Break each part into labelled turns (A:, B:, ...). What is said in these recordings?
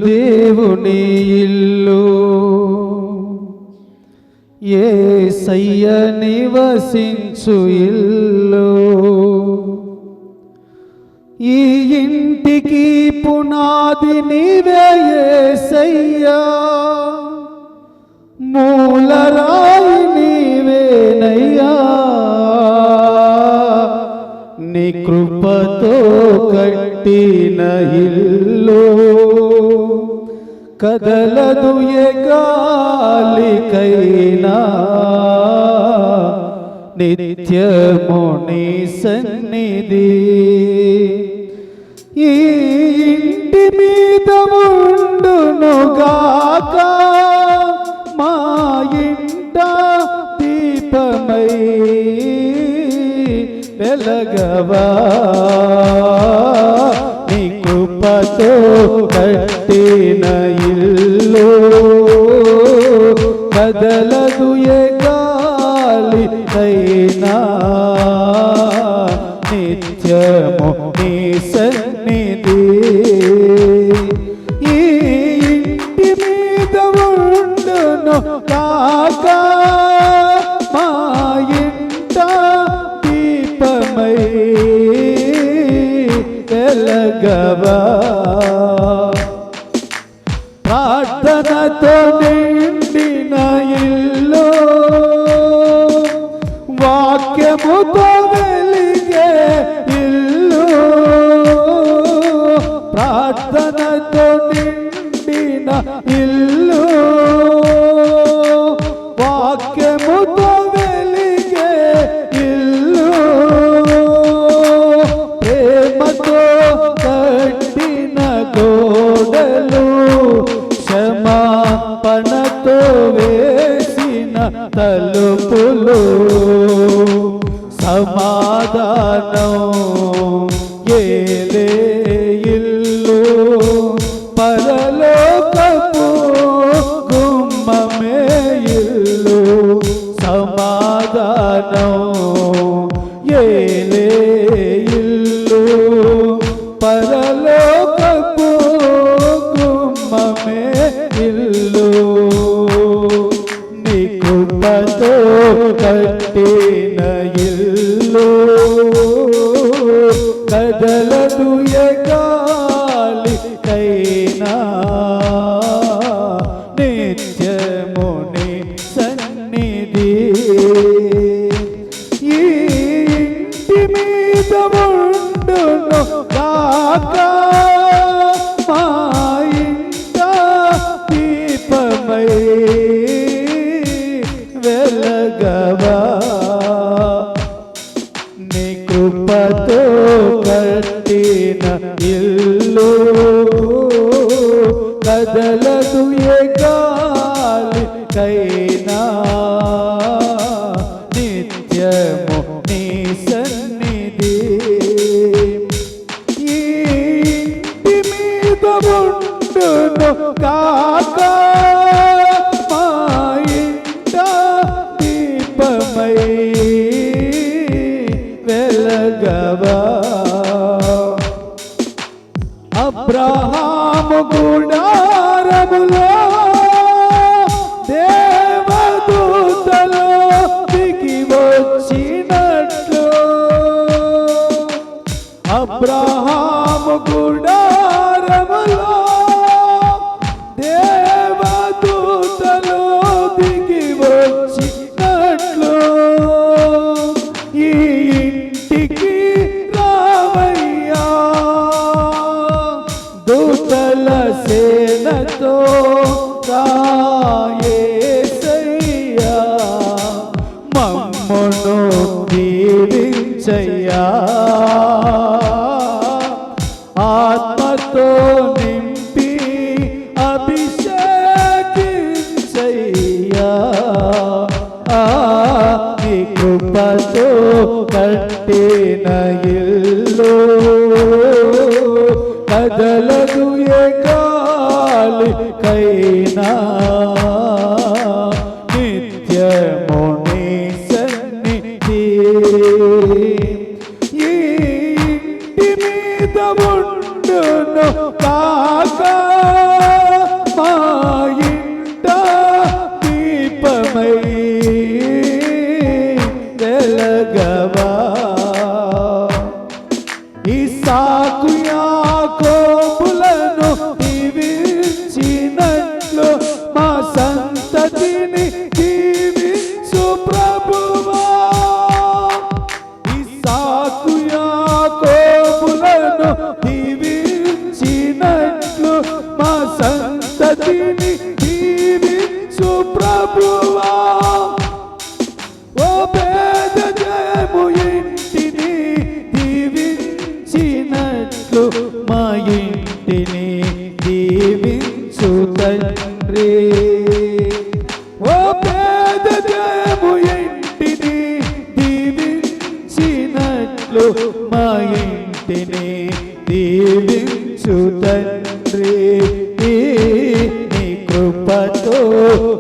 A: దేవుని ఇల్లు, యేసయ్య నివసించు ఇల్లు. ఈ ఇంటికి పునాది నీవే యేసయ్యా, మూలరాయి నీవేనయ్యా. నీ కృపతో కట్టిన ఇల్లు కదలదు ఏ గాలికైనా, నిత్యము నీ సన్నిధి. ఈ ఇంటి మీద ఉండునుగాక, మా ఇంట దీపమై వెలగవా. నీ కృపతో కట్టిన ఇల్లు కదలదు ఏ గాలికైనా, నిత్యము నీ సన్నిధి. ఈ ఇంటి మీద ఉండును కాక, మా ఇంట దీపమై వెలగవా. ప్రార్థనతో నిండిన ఇల్లు, వాక్యముతో వెలిగే ఇల్లు. ప్రార్థనతో నిండిన ఇల్లు, వాక్యముతో వెలిగే ఇల్లు. ప్రేమతో కట్టిన గోడలు, క్షమాపణతో వేసిన తలుపులు. సమాధానం ఏలే ఇల్లు, పరలోకపు గుమ్మమే ఇల్లు. సమాధానం ఏలే ఇల్లు, పరలోకపు గుమ్మమే ఇల్లు. నీ కృపతో కట్టిన ఇల్లు కదలదు ఏ గాలికైనా, నిత్యము నీ సన్నిధి. ఈ ఇంటి మీద ఉండును కాక, మా ఇంట దీపమై వెలగవా. నీ కృపతో కట్టిన ఇల్లు కదలదు ఏ గాలికైనా, నిత్యము నీ సన్నిధి. ఈ ఇంటి మీద ఉండును కాక, మా ఇంట దీపమై వెలగవా. అబ్రహాము గుడారములో దేవదూతలు దిగి వచ్చినట్లు, అబ్రహాము గుడారములో దేవదూతలు దిగి వచ్చినట్లు, ఈ ఇంటికి రావయ్యా. దూతల సేనతో యేసయ్యా, మమ్మును దీవించయ్యా. ఆత్మతో నింపి అభిషేకించయ్యా. నీ కృపతో కట్టిన ఇల్లు కదలదు ఏ గాలికైనా, నిత్యము నీ సన్నిధి. ఈ ఇంటి మీద ఉండును కాక, దీపమై వెలగవా. ఇస్సాకు యాకోబులను దీవించినట్లు మా సంతతిని దీవించు ప్రభువా. ఇస్సాకు యాకోబులను దీవించినట్లు మా సంతతిని దీవించు ప్రభువా. ఓ పేద జయము ఇంటిని దీవించినట్లు మా ఇంటిని దీవించు తండ్రి. ఓ పేద జయము ఇంటిని దీవించినట్లు మా ఇంటిని దీవించు తండ్రి. నీ కృపతో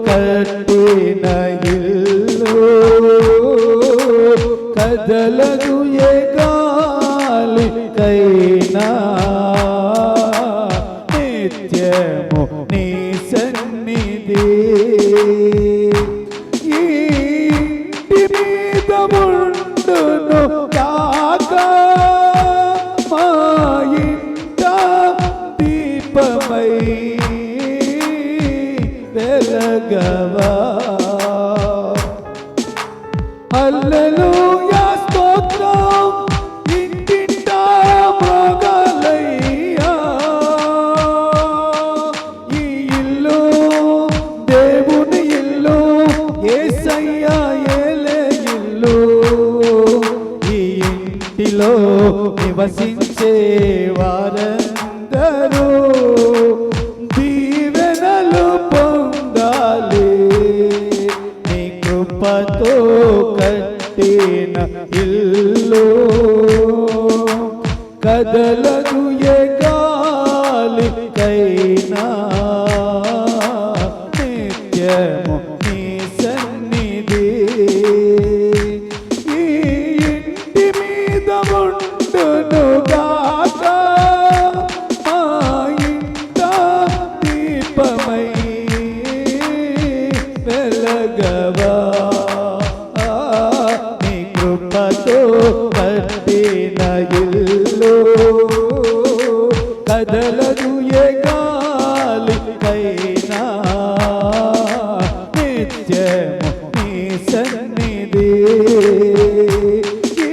A: కట్టిన ఇల్లు కదలదు ఏ గాలికైనా. నిత్యము నీ సన్నిధి ఈ ఇంటి మీద ఉండును కాక. మా ఇంట దీపమై వెలగవా. హల్లెలూయా స్తోత్రం ఇంటింటా మృగాలయ్యా. ఈ ఇల్లు దేవుని ఇల్లు, యేసయ్యా ఏలే ఇల్లు. ఈ ఇంటిలో నివసించే వారందరూ దీవెనలు పొందాలి. నీ కృపతో కట్టిన ఇల్లు కదలదు ఏ గాలికైనా. నిత్యము నీ సన్నిధి ఈ ఇంటి మీద ఉండును గాక. మా ఇంట దీపమై వెలగవా. నీ కృపతో కట్టిన ఇల్లు కదలదు ఏ గాలికైనా. నిత్యము నీ సన్నిధి ఈ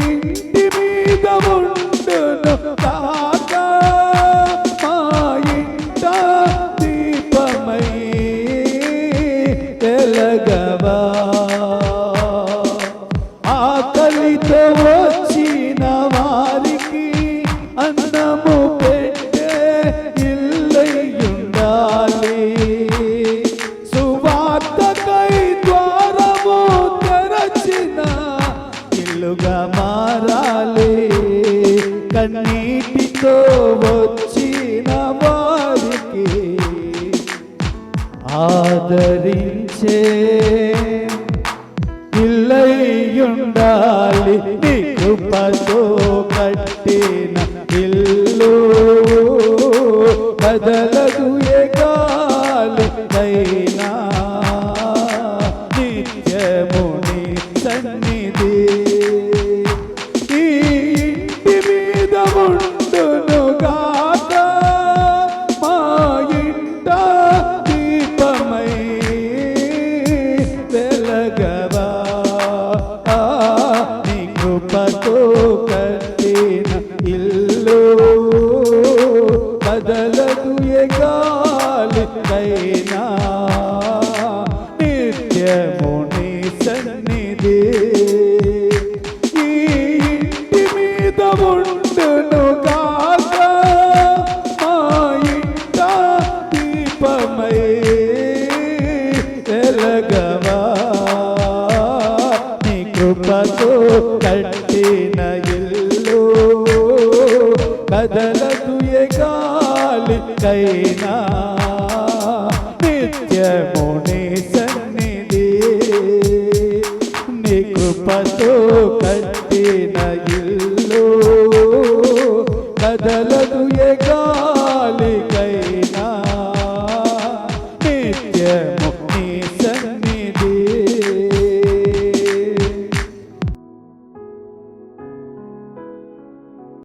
A: ఇంటి మీద ఉండును కాక. మా ఇంట దీపమై వెలగవా. ఆకలితో వచ్చిన వారికి అన్నము పెట్టే ఇల్లయ్యుండాలి. సువార్తకై ద్వారము తెరచిన ఇల్లుగా మారాలి. కన్నీటితో వచ్చిన వారికి ఆదరించే ఇల్లయ్యుండాలి. నీ కృపతో కట్టిన ఇల్లు కదలదు ఏ గాలికైనా. నిత్యము నీ సన్నిధి ఈ ఇంటి మీద ఉండును గాక. మా ఇంట దీపమై వెలగవా. నీ కృపతో కట్టిన ఇల్లు కదలదు ఏ గాలికైనా. నిత్యము నీ సన్నిధి ఈ ఇంటి మీద ఉండును గాక. మా ఇంట దీపమై వెలగవా. నీ కృపతో కట్టిన ఇల్లు కదలదు ఏ గాలికైనా. నిత్యము నీ సన్నిధి నీ కృపతో కట్టిన ఇల్లు కదలదు